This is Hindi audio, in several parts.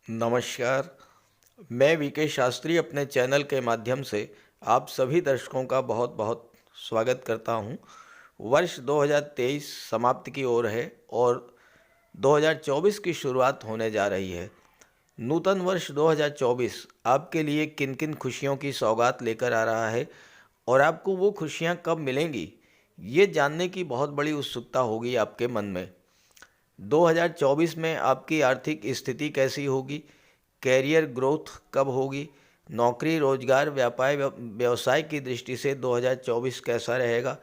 नमस्कार। मैं वीके शास्त्री अपने चैनल के माध्यम से आप सभी दर्शकों का बहुत बहुत स्वागत करता हूं। वर्ष 2023 समाप्ति की ओर है और 2024 की शुरुआत होने जा रही है। नूतन वर्ष 2024 आपके लिए किन किन खुशियों की सौगात लेकर आ रहा है और आपको वो खुशियां कब मिलेंगी, ये जानने की बहुत बड़ी उत्सुकता होगी आपके मन में। 2024 में आपकी आर्थिक स्थिति कैसी होगी, कैरियर ग्रोथ कब होगी, नौकरी रोजगार व्यापार व्यवसाय की दृष्टि से 2024 कैसा रहेगा,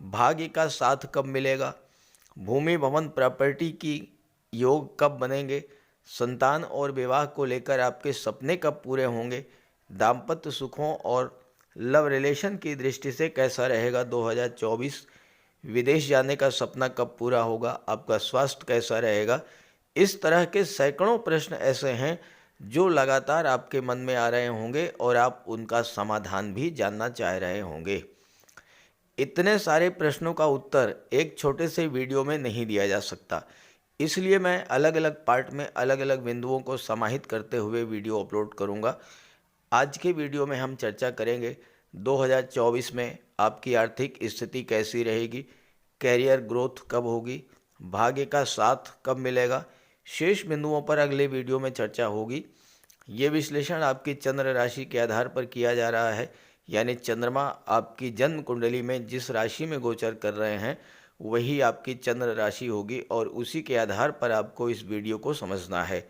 भाग्य का साथ कब मिलेगा, भूमि भवन प्रॉपर्टी की योग कब बनेंगे, संतान और विवाह को लेकर आपके सपने कब पूरे होंगे, दाम्पत्य सुखों और लव रिलेशन की दृष्टि से कैसा रहेगा 2024, विदेश जाने का सपना कब पूरा होगा, आपका स्वास्थ्य कैसा रहेगा। इस तरह के सैकड़ों प्रश्न ऐसे हैं जो लगातार आपके मन में आ रहे होंगे और आप उनका समाधान भी जानना चाह रहे होंगे। इतने सारे प्रश्नों का उत्तर एक छोटे से वीडियो में नहीं दिया जा सकता, इसलिए मैं अलग अलग पार्ट में अलग अलग बिंदुओं को समाहित करते हुए वीडियो अपलोड करूंगा। आज के वीडियो में हम चर्चा करेंगे 2024 में आपकी आर्थिक स्थिति कैसी रहेगी, कैरियर ग्रोथ कब होगी, भाग्य का साथ कब मिलेगा। शेष बिंदुओं पर अगले वीडियो में चर्चा होगी। ये विश्लेषण आपकी चंद्र राशि के आधार पर किया जा रहा है, यानी चंद्रमा आपकी जन्म कुंडली में जिस राशि में गोचर कर रहे हैं वही आपकी चंद्र राशि होगी और उसी के आधार पर आपको इस वीडियो को समझना है।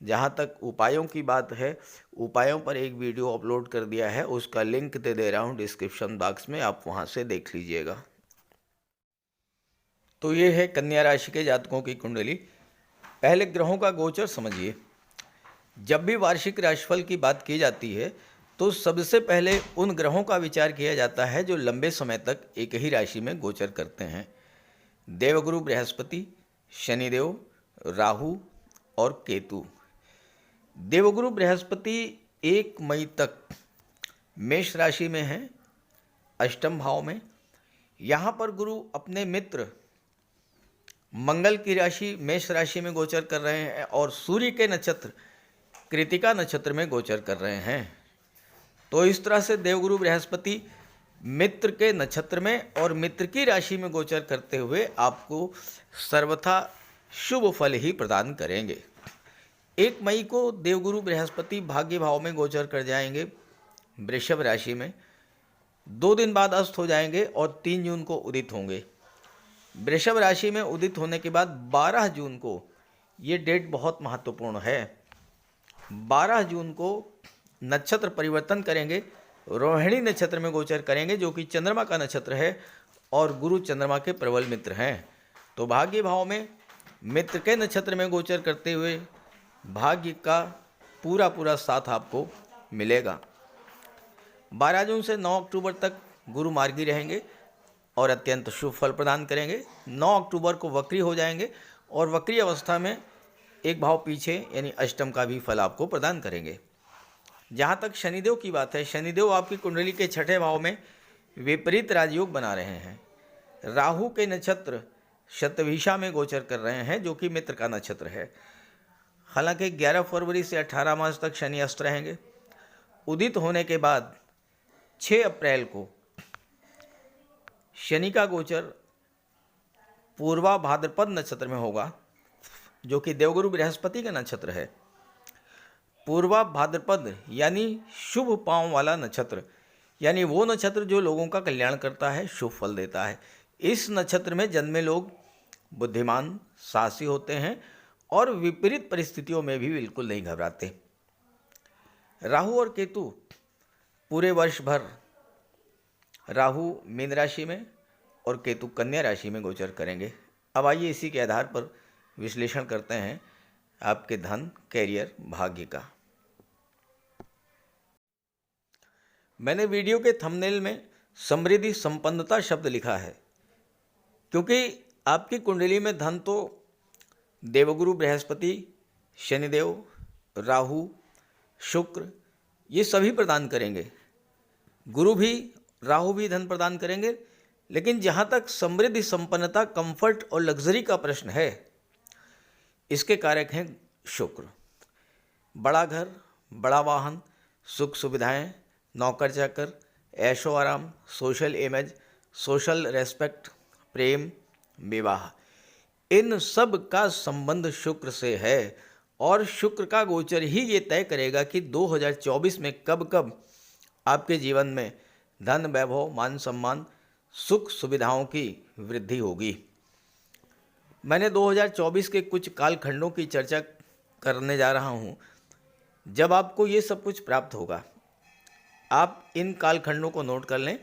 जहाँ तक उपायों की बात है, उपायों पर एक वीडियो अपलोड कर दिया है, उसका लिंक दे रहा हूँ डिस्क्रिप्शन बॉक्स में, आप वहाँ से देख लीजिएगा। तो ये है कन्या राशि के जातकों की कुंडली। पहले ग्रहों का गोचर समझिए। जब भी वार्षिक राशिफल की बात की जाती है तो सबसे पहले उन ग्रहों का विचार किया जाता है जो लंबे समय तक एक ही राशि में गोचर करते हैं। देवगुरु बृहस्पति, शनिदेव, राहु और केतु। देवगुरु बृहस्पति 1 मई तक मेष राशि में है, अष्टम भाव में। यहाँ पर गुरु अपने मित्र मंगल की राशि मेष राशि में गोचर कर रहे हैं और सूर्य के नक्षत्र कृतिका नक्षत्र में गोचर कर रहे हैं। तो इस तरह से देवगुरु बृहस्पति मित्र के नक्षत्र में और मित्र की राशि में गोचर करते हुए आपको सर्वथा शुभ फल ही प्रदान करेंगे। 1 मई को देवगुरु बृहस्पति भाग्य भाव में गोचर कर जाएंगे वृषभ राशि में, 2 दिन बाद अस्त हो जाएंगे और 3 जून को उदित होंगे। वृषभ राशि में उदित होने के बाद 12 जून को, ये डेट बहुत महत्वपूर्ण है, 12 जून को नक्षत्र परिवर्तन करेंगे, रोहिणी नक्षत्र में गोचर करेंगे जो कि चंद्रमा का नक्षत्र है और गुरु चंद्रमा के प्रबल मित्र हैं। तो भाग्य भाव में मित्र के नक्षत्र में गोचर करते हुए भाग्य का पूरा साथ आपको मिलेगा। 12 जून से 9 अक्टूबर तक गुरु मार्गी रहेंगे और अत्यंत शुभ फल प्रदान करेंगे। 9 अक्टूबर को वक्री हो जाएंगे और वक्री अवस्था में एक भाव पीछे यानी अष्टम का भी फल आपको प्रदान करेंगे। जहाँ तक शनिदेव की बात है, शनिदेव आपकी कुंडली के 6ठे भाव में विपरीत राजयोग बना रहे हैं। राहु के नक्षत्र शतभिषा में गोचर कर रहे हैं जो कि मित्र का नक्षत्र है। हालांकि 11 फरवरी से 18 मार्च तक शनि अस्त रहेंगे। उदित होने के बाद 6 अप्रैल को शनि का गोचर पूर्वा भाद्रपद नक्षत्र में होगा जो कि देवगुरु बृहस्पति का नक्षत्र है। पूर्वा भाद्रपद यानी शुभ पांव वाला नक्षत्र, यानी वो नक्षत्र जो लोगों का कल्याण करता है, शुभ फल देता है। इस नक्षत्र में जन्मे लोग बुद्धिमान, साहसी होते हैं और विपरीत परिस्थितियों में भी बिल्कुल नहीं घबराते। राहु और केतु पूरे वर्ष भर, राहु मीन राशि में और केतु कन्या राशि में गोचर करेंगे। अब आइए इसी के आधार पर विश्लेषण करते हैं आपके धन, कैरियर, भाग्य का। मैंने वीडियो के थंबनेल में समृद्धि संपन्नता शब्द लिखा है क्योंकि आपकी कुंडली में धन तो देवगुरु बृहस्पति, शनिदेव, राहु, शुक्र ये सभी प्रदान करेंगे। गुरु भी, राहु भी धन प्रदान करेंगे, लेकिन जहाँ तक समृद्धि, संपन्नता, कंफर्ट और लग्जरी का प्रश्न है, इसके कारक हैं शुक्र। बड़ा घर, बड़ा वाहन, सुख सुविधाएं, नौकर चाकर, ऐशो आराम, सोशल इमेज, सोशल रेस्पेक्ट, प्रेम, विवाह, इन सब का संबंध शुक्र से है। और शुक्र का गोचर ही ये तय करेगा कि 2024 में कब कब आपके जीवन में धन, वैभव, मान सम्मान, सुख सुविधाओं की वृद्धि होगी। मैंने 2024 के कुछ कालखंडों की चर्चा करने जा रहा हूँ जब आपको ये सब कुछ प्राप्त होगा। आप इन कालखंडों को नोट कर लें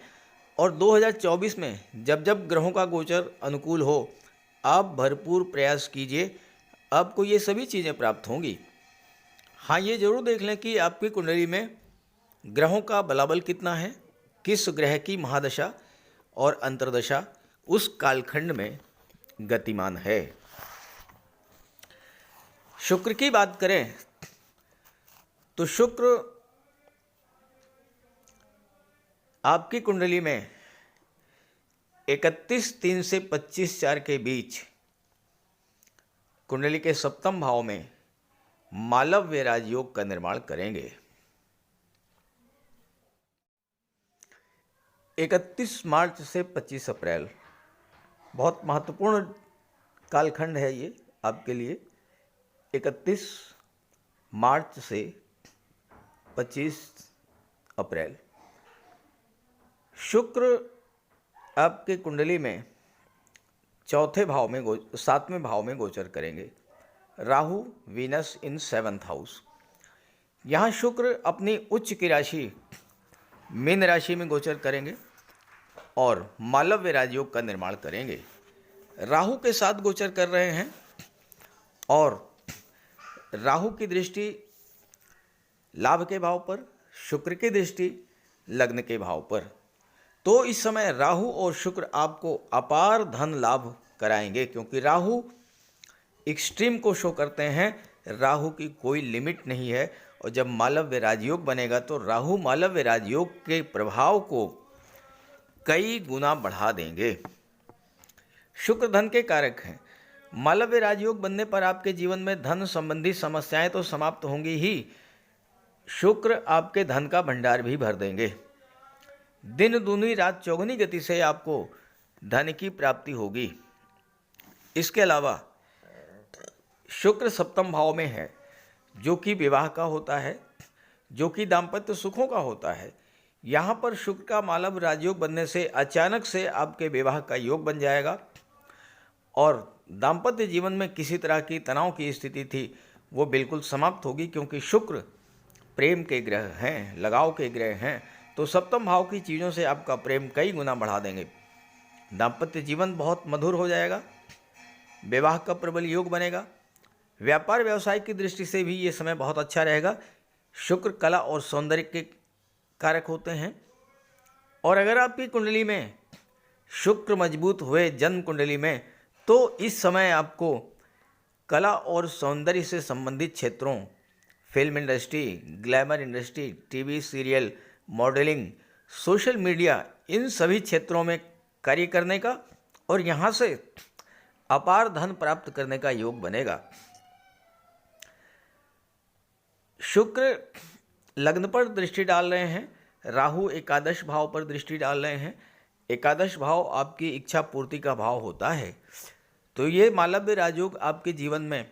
और 2024 में जब जब ग्रहों का गोचर अनुकूल हो, आप भरपूर प्रयास कीजिए, आपको ये सभी चीज़ें प्राप्त होंगी। हाँ, ये जरूर देख लें कि आपकी कुंडली में ग्रहों का बलाबल कितना है, किस ग्रह की महादशा और अंतर्दशा उस कालखंड में गतिमान है। शुक्र की बात करें तो शुक्र आपकी कुंडली में 31/3 से 25/4 के बीच कुंडली के सप्तम भाव में मालव्य राजयोग का निर्माण करेंगे। 31 मार्च से 25 अप्रैल बहुत महत्वपूर्ण कालखंड है ये आपके लिए। 31 मार्च से 25 अप्रैल शुक्र आपके कुंडली में सातवें भाव में गोचर करेंगे। राहु, वीनस इन 7th हाउस। यहाँ शुक्र अपनी उच्च की राशि मीन राशि में गोचर करेंगे और मालव्य राजयोग का निर्माण करेंगे। राहु के साथ गोचर कर रहे हैं और राहु की दृष्टि लाभ के भाव पर, शुक्र की दृष्टि लग्न के भाव पर। तो इस समय राहु और शुक्र आपको अपार धन लाभ कराएंगे, क्योंकि राहु एक्सट्रीम को शो करते हैं। राहु की कोई लिमिट नहीं है। और जब मालव्य राजयोग बनेगा तो राहु मालव्य राजयोग के प्रभाव को कई गुना बढ़ा देंगे। शुक्र धन के कारक हैं। मालव्य राजयोग बनने पर आपके जीवन में धन संबंधी समस्याएं तो समाप्त होंगी ही, शुक्र आपके धन का भंडार भी भर देंगे। दिन दूनी रात चौगुनी गति से आपको धन की प्राप्ति होगी। इसके अलावा शुक्र सप्तम भाव में है, जो कि विवाह का होता है, जो कि दाम्पत्य सुखों का होता है। यहाँ पर शुक्र का मालव राजयोग बनने से अचानक से आपके विवाह का योग बन जाएगा और दाम्पत्य जीवन में किसी तरह की तनाव की स्थिति थी वो बिल्कुल समाप्त होगी, क्योंकि शुक्र प्रेम के ग्रह हैं, लगाव के ग्रह हैं। तो सप्तम भाव की चीज़ों से आपका प्रेम कई गुना बढ़ा देंगे। दाम्पत्य जीवन बहुत मधुर हो जाएगा, विवाह का प्रबल योग बनेगा। व्यापार व्यवसाय की दृष्टि से भी ये समय बहुत अच्छा रहेगा। शुक्र कला और सौंदर्य के कारक होते हैं और अगर आपकी कुंडली में शुक्र मजबूत हुए जन्म कुंडली में, तो इस समय आपको कला और सौंदर्य से संबंधित क्षेत्रों, film industry, glamour industry, TV serial, modelling, social media, इन सभी क्षेत्रों में कार्य करने का और यहाँ से अपार धन प्राप्त करने का योग बनेगा। शुक्र लग्न पर दृष्टि डाल रहे हैं, राहु एकादश भाव पर दृष्टि डाल रहे हैं। एकादश भाव आपकी इच्छा पूर्ति का भाव होता है। तो ये मालव्य राजयोग आपके जीवन में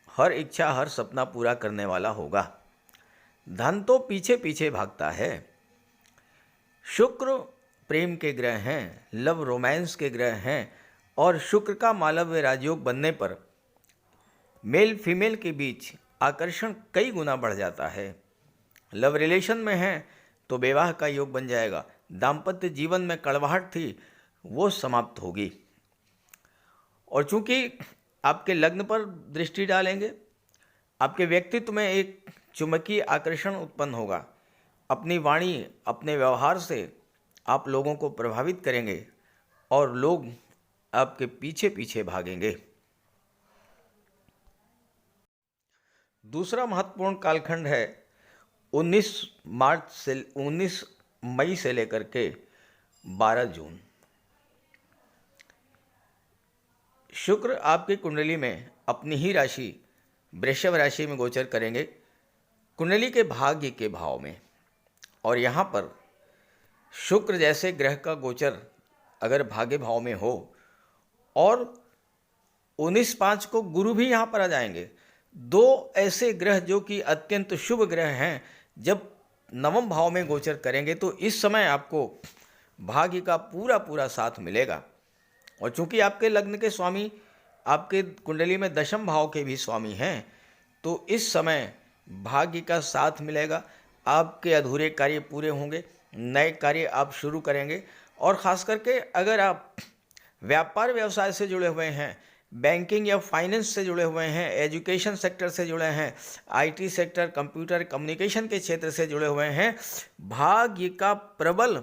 हर इच्छा, हर सपना पूरा करने वाला होगा। धन तो पीछे पीछे भागता है। शुक्र प्रेम के ग्रह हैं, लव रोमांस के ग्रह हैं और शुक्र का मालव्य राजयोग बनने पर मेल फीमेल के बीच आकर्षण कई गुना बढ़ जाता है। लव रिलेशन में हैं तो विवाह का योग बन जाएगा। दाम्पत्य जीवन में कड़वाहट थी वो समाप्त होगी। और चूंकि आपके लग्न पर दृष्टि डालेंगे, आपके व्यक्तित्व में एक चुंबकीय आकर्षण उत्पन्न होगा। अपनी वाणी, अपने व्यवहार से आप लोगों को प्रभावित करेंगे और लोग आपके पीछे पीछे भागेंगे। दूसरा महत्वपूर्ण कालखंड है 19 मई से लेकर के 12 जून। शुक्र आपकी कुंडली में अपनी ही राशि वृषभ राशि में गोचर करेंगे। कुंडली के भाग्य के भाव में, और यहाँ पर शुक्र जैसे ग्रह का गोचर अगर भाग्य भाव में हो और 19/5 को गुरु भी यहाँ पर आ जाएंगे, दो ऐसे ग्रह जो कि अत्यंत शुभ ग्रह हैं, जब नवम भाव में गोचर करेंगे तो इस समय आपको भाग्य का पूरा पूरा साथ मिलेगा। और चूंकि आपके लग्न के स्वामी आपके कुंडली में दशम भाव के भी स्वामी हैं, तो इस समय भाग्य का साथ मिलेगा। आपके अधूरे कार्य पूरे होंगे, नए कार्य आप शुरू करेंगे। और ख़ास करके अगर आप व्यापार व्यवसाय से जुड़े हुए हैं, बैंकिंग या फाइनेंस से जुड़े हुए हैं, एजुकेशन सेक्टर से जुड़े हैं, आईटी सेक्टर, कंप्यूटर कम्युनिकेशन के क्षेत्र से जुड़े हुए हैं, भाग्य का प्रबल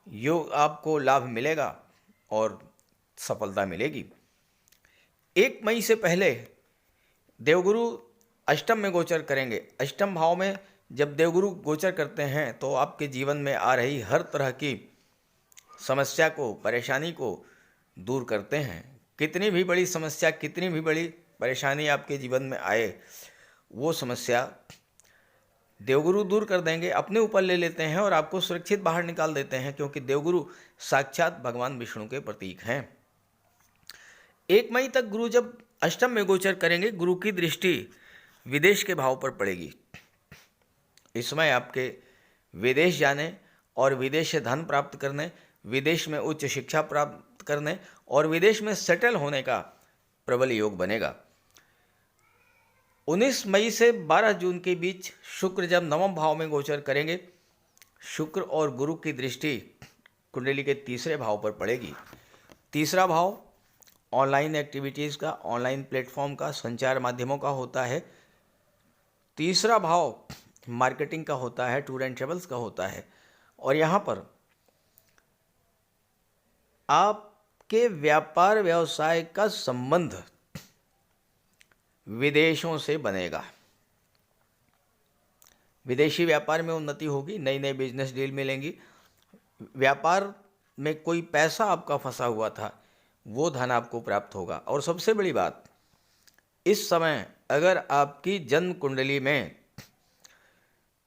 योग आपको लाभ मिलेगा और सफलता मिलेगी। 1 मई से पहले देवगुरु अष्टम में गोचर करेंगे। अष्टम भाव में जब देवगुरु गोचर करते हैं तो आपके जीवन में आ रही हर तरह की समस्या को, परेशानी को दूर करते हैं। कितनी भी बड़ी समस्या, कितनी भी बड़ी परेशानी आपके जीवन में आए, वो समस्या देवगुरु दूर कर देंगे, अपने ऊपर ले लेते हैं और आपको सुरक्षित बाहर निकाल देते हैं, क्योंकि देवगुरु साक्षात भगवान विष्णु के प्रतीक हैं। 1 मई तक गुरु जब अष्टम में गोचर करेंगे, गुरु की दृष्टि विदेश के भाव पर पड़ेगी। इस समय आपके विदेश जाने और विदेश से धन प्राप्त करने, विदेश में उच्च शिक्षा प्राप्त करने और विदेश में सेटल होने का प्रबल योग बनेगा। 19 मई से 12 जून के बीच शुक्र जब नवम भाव में गोचर करेंगे, शुक्र और गुरु की दृष्टि कुंडली के तीसरे भाव पर पड़ेगी। तीसरा भाव ऑनलाइन एक्टिविटीज़ का, ऑनलाइन प्लेटफॉर्म का, संचार माध्यमों का होता है। तीसरा भाव मार्केटिंग का होता है, टूर एंड ट्रेवल्स का होता है। और यहाँ पर आपके व्यापार व्यवसाय का संबंध विदेशों से बनेगा। विदेशी व्यापार में उन्नति होगी, नई नई बिजनेस डील मिलेंगी। व्यापार में कोई पैसा आपका फंसा हुआ था, वो धन आपको प्राप्त होगा। और सबसे बड़ी बात, इस समय अगर आपकी जन्म कुंडली में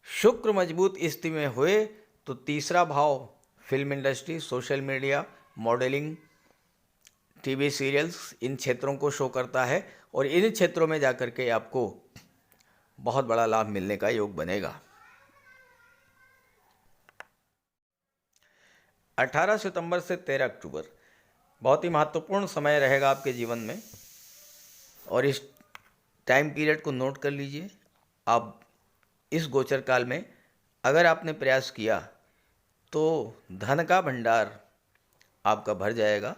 शुक्र मजबूत स्थिति में हुए तो तीसरा भाव film industry, social media, modelling, TV serials, इन क्षेत्रों को शो करता है और इन क्षेत्रों में जाकर के आपको बहुत बड़ा लाभ मिलने का योग बनेगा। 18 सितंबर से 13 अक्टूबर बहुत ही महत्वपूर्ण समय रहेगा आपके जीवन में, और इस टाइम पीरियड को नोट कर लीजिए। आप इस गोचर काल में अगर आपने प्रयास किया तो धन का भंडार आपका भर जाएगा।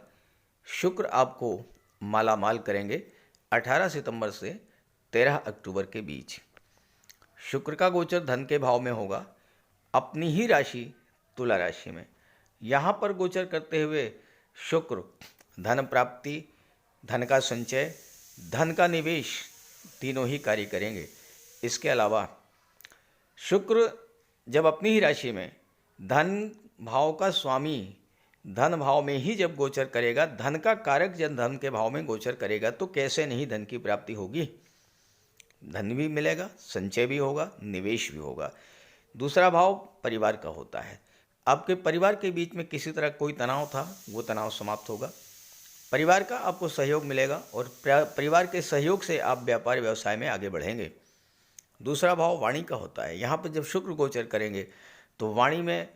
शुक्र आपको माला माल करेंगे 18 सितंबर से 13 अक्टूबर के बीच। शुक्र का गोचर धन के भाव में होगा, अपनी ही राशि तुला राशि में। यहाँ पर गोचर करते हुए शुक्र धन प्राप्ति, धन का संचय, धन का निवेश तीनों ही कार्य करेंगे। इसके अलावा शुक्र जब अपनी ही राशि में धन भाव का स्वामी धन भाव में ही जब गोचर करेगा, धन का कारक जब धन के भाव में गोचर करेगा तो कैसे नहीं धन की प्राप्ति होगी। धन भी मिलेगा, संचय भी होगा, निवेश भी होगा। दूसरा भाव परिवार का होता है। आपके परिवार के बीच में किसी तरह कोई तनाव था, वो तनाव समाप्त होगा। परिवार का आपको सहयोग मिलेगा और परिवार के सहयोग से आप व्यापार व्यवसाय में आगे बढ़ेंगे। दूसरा भाव वाणी का होता है। यहाँ पर जब शुक्र गोचर करेंगे तो वाणी में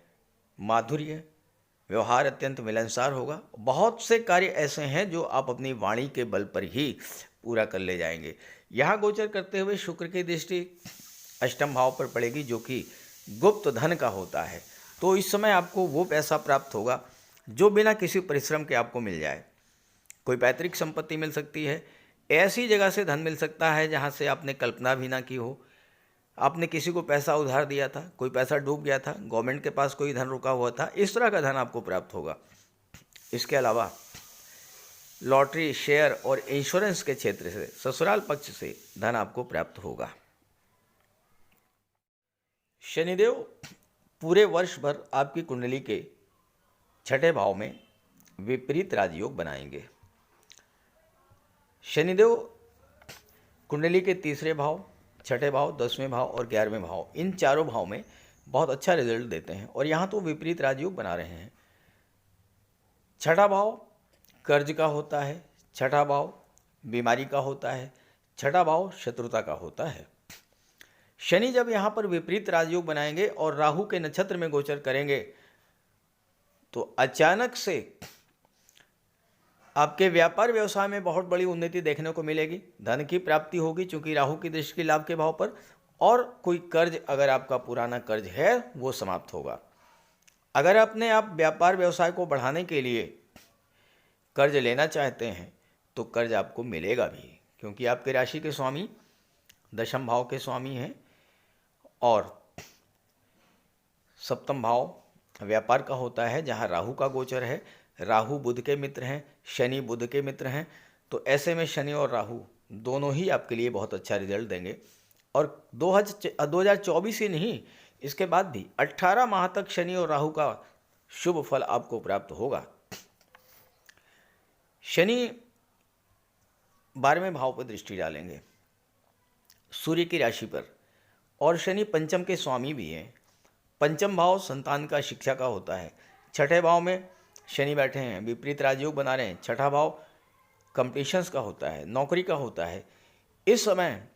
माधुर्य, व्यवहार अत्यंत मिलनसार होगा। बहुत से कार्य ऐसे हैं जो आप अपनी वाणी के बल पर ही पूरा कर ले जाएंगे। यहाँ गोचर करते हुए शुक्र की दृष्टि अष्टम भाव पर पड़ेगी, जो कि गुप्त धन का होता है। तो इस समय आपको वो पैसा प्राप्त होगा जो बिना किसी परिश्रम के आपको मिल जाए। कोई पैतृक संपत्ति मिल सकती है, ऐसी जगह से धन मिल सकता है जहाँ से आपने कल्पना भी ना की हो। आपने किसी को पैसा उधार दिया था, कोई पैसा डूब गया था, गवर्नमेंट के पास कोई धन रुका हुआ था, इस तरह का धन आपको प्राप्त होगा। इसके अलावा लॉटरी, शेयर और इंश्योरेंस के क्षेत्र से, ससुराल पक्ष से धन आपको प्राप्त होगा। शनिदेव पूरे वर्ष भर आपकी कुंडली के छठे भाव में विपरीत राजयोग बनाएंगे। शनिदेव कुंडली के तीसरे भाव, छठे भाव, 10वें भाव और 11वें भाव, इन चारों भाव में बहुत अच्छा रिजल्ट देते हैं। और यहाँ तो विपरीत राजयोग बना रहे हैं। छठा भाव कर्ज का होता है, छठा भाव बीमारी का होता है, छठा भाव शत्रुता का होता है। शनि जब यहाँ पर विपरीत राजयोग बनाएंगे और राहु के नक्षत्र में गोचर करेंगे तो अचानक से आपके व्यापार व्यवसाय में बहुत बड़ी उन्नति देखने को मिलेगी, धन की प्राप्ति होगी चूंकि राहु की दृष्टि लाभ के भाव पर, और कोई कर्ज अगर आपका पुराना कर्ज है वो समाप्त होगा। अगर अपने आप व्यापार व्यवसाय को बढ़ाने के लिए कर्ज लेना चाहते हैं तो कर्ज आपको मिलेगा भी, क्योंकि आपके राशि के स्वामी दशम भाव के स्वामी हैं और सप्तम भाव व्यापार का होता है जहां राहु का गोचर है। राहु बुध के मित्र हैं, शनि बुध के मित्र हैं, तो ऐसे में शनि और राहु दोनों ही आपके लिए बहुत अच्छा रिजल्ट देंगे। और 2024 ही नहीं, इसके बाद भी 18 माह तक शनि और राहु का शुभ फल आपको प्राप्त होगा। शनि 12वें भाव पर दृष्टि डालेंगे सूर्य की राशि पर, और शनि पंचम के स्वामी भी हैं। पंचम भाव संतान का, शिक्षा का होता है। छठे भाव में शनि बैठे हैं, विपरीत राजयोग बना रहे हैं। छठा भाव कंपटीशंस का होता है, नौकरी का होता है। इस समय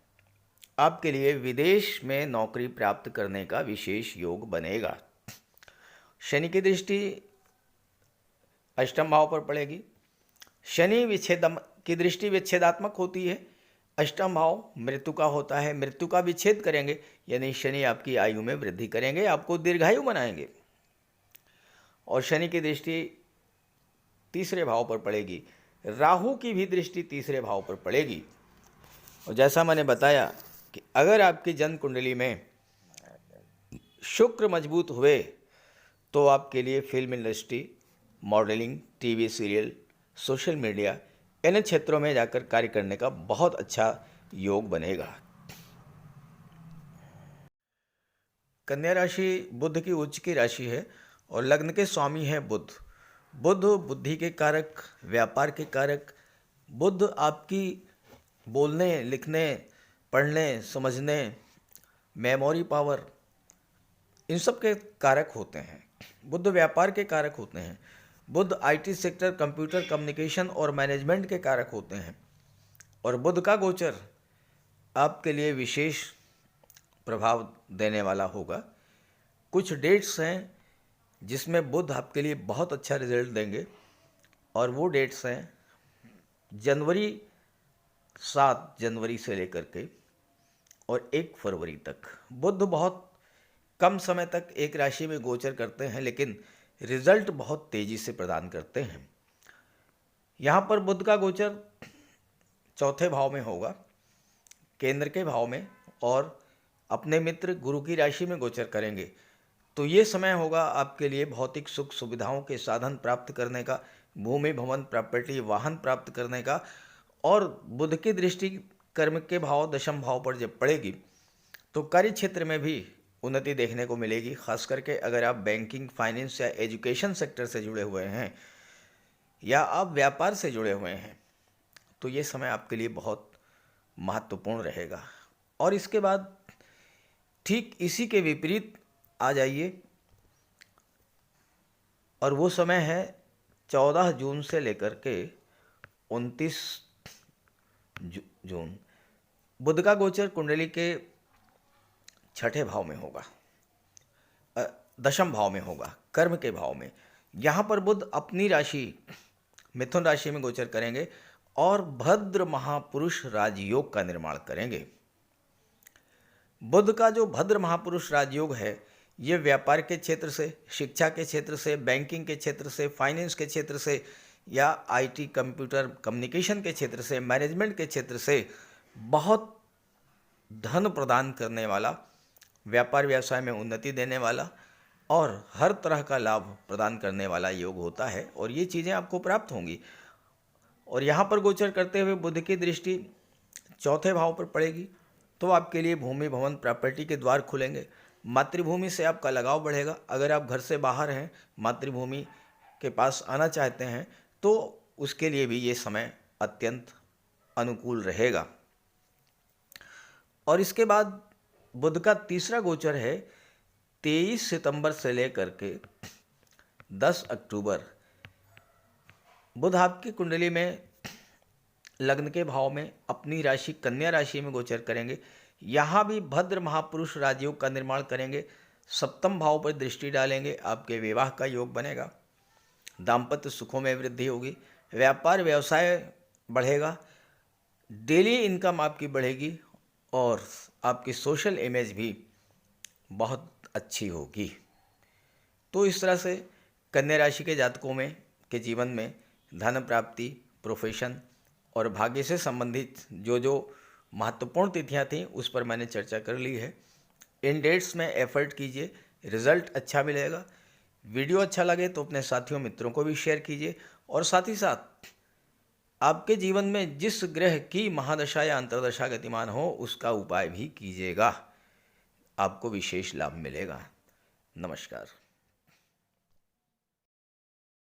आपके लिए विदेश में नौकरी प्राप्त करने का विशेष योग बनेगा। शनि की दृष्टि अष्टम भाव पर पड़ेगी। शनि की दृष्टि विच्छेदात्मक होती है। अष्टम भाव मृत्यु का होता है, मृत्यु का विच्छेद करेंगे, यानी शनि आपकी आयु में वृद्धि करेंगे, आपको दीर्घायु बनाएंगे। और शनि की दृष्टि तीसरे भाव पर पड़ेगी। राहु की भी दृष्टि तीसरे भाव पर पड़ेगी। और जैसा मैंने बताया कि अगर आपकी जन्म कुंडली में शुक्र मजबूत हुए तो आपके लिए film industry, modelling, TV serial, social media, इन क्षेत्रों में जाकर कार्य करने का बहुत अच्छा योग बनेगा। कन्या राशि बुध की उच्च की राशि है और लग्न के स्वामी है बुध। बुध बुद्धि के कारक, व्यापार के कारक। बुध आपकी बोलने, लिखने, पढ़ने, समझने, मेमोरी पावर, इन सब के कारक होते हैं। बुध व्यापार के कारक होते हैं। बुध आईटी सेक्टर, कंप्यूटर, कम्युनिकेशन और मैनेजमेंट के कारक होते हैं। और बुध का गोचर आपके लिए विशेष प्रभाव देने वाला होगा। कुछ डेट्स हैं जिसमें बुध आपके लिए बहुत अच्छा रिजल्ट देंगे, और वो डेट्स हैं जनवरी, 7 जनवरी से लेकर के और 1 फरवरी तक। बुध बहुत कम समय तक एक राशि में गोचर करते हैं, लेकिन रिजल्ट बहुत तेजी से प्रदान करते हैं। यहाँ पर बुध का गोचर चौथे भाव में होगा, केंद्र के भाव में, और अपने मित्र गुरु की राशि में गोचर करेंगे। तो ये समय होगा आपके लिए भौतिक सुख सुविधाओं के साधन प्राप्त करने का, भूमि भवन, प्रॉपर्टी, वाहन प्राप्त करने का। और बुध की दृष्टि कर्म के भाव, दशम भाव पर जब पड़ेगी तो कार्य क्षेत्र में भी उन्नति देखने को मिलेगी। खास करके अगर आप बैंकिंग, फाइनेंस या एजुकेशन सेक्टर से जुड़े हुए हैं या आप व्यापार से जुड़े हुए हैं तो ये समय आपके लिए बहुत महत्वपूर्ण रहेगा। और इसके बाद ठीक इसी के विपरीत आ जाइए, और वो समय है 14 जून से लेकर के 29 जून। बुध का गोचर कुंडली के छठे भाव में होगा, दशम भाव में होगा, कर्म के भाव में। यहाँ पर बुध अपनी राशि मिथुन राशि में गोचर करेंगे और भद्र महापुरुष राजयोग का निर्माण करेंगे। बुध का जो भद्र महापुरुष राजयोग है, ये व्यापार के क्षेत्र से, शिक्षा के क्षेत्र से, बैंकिंग के क्षेत्र से, फाइनेंस के क्षेत्र से, या आईटी, कंप्यूटर, कम्युनिकेशन के क्षेत्र से, मैनेजमेंट के क्षेत्र से बहुत धन प्रदान करने वाला, व्यापार व्यवसाय में उन्नति देने वाला और हर तरह का लाभ प्रदान करने वाला योग होता है। और ये चीज़ें आपको प्राप्त होंगी। और यहाँ पर गोचर करते हुए बुध की दृष्टि चौथे भाव पर पड़ेगी तो आपके लिए भूमि, भवन, प्रॉपर्टी के द्वार खुलेंगे। मातृभूमि से आपका लगाव बढ़ेगा। अगर आप घर से बाहर हैं, मातृभूमि के पास आना चाहते हैं, तो उसके लिए भी ये समय अत्यंत अनुकूल रहेगा। और इसके बाद बुध का तीसरा गोचर है 23 सितंबर से लेकर के 10 अक्टूबर। बुध आपकी कुंडली में लग्न के भाव में अपनी राशि कन्या राशि में गोचर करेंगे। यहाँ भी भद्र महापुरुष राजयोग का निर्माण करेंगे। सप्तम भाव पर दृष्टि डालेंगे, आपके विवाह का योग बनेगा, दाम्पत्य सुखों में वृद्धि होगी, व्यापार व्यवसाय बढ़ेगा, डेली इनकम आपकी बढ़ेगी और आपकी सोशल इमेज भी बहुत अच्छी होगी। तो इस तरह से कन्या राशि के जातकों में के जीवन में धन प्राप्ति, प्रोफेशन और भाग्य से संबंधित जो जो महत्वपूर्ण तिथियां थीं उस पर मैंने चर्चा कर ली है। इन डेट्स में एफर्ट कीजिए, रिजल्ट अच्छा मिलेगा। वीडियो अच्छा लगे तो अपने साथियों मित्रों को भी शेयर कीजिए और साथ ही साथ आपके जीवन में जिस ग्रह की महादशा या अंतर्दशा गतिमान हो उसका उपाय भी कीजिएगा, आपको विशेष लाभ मिलेगा। नमस्कार।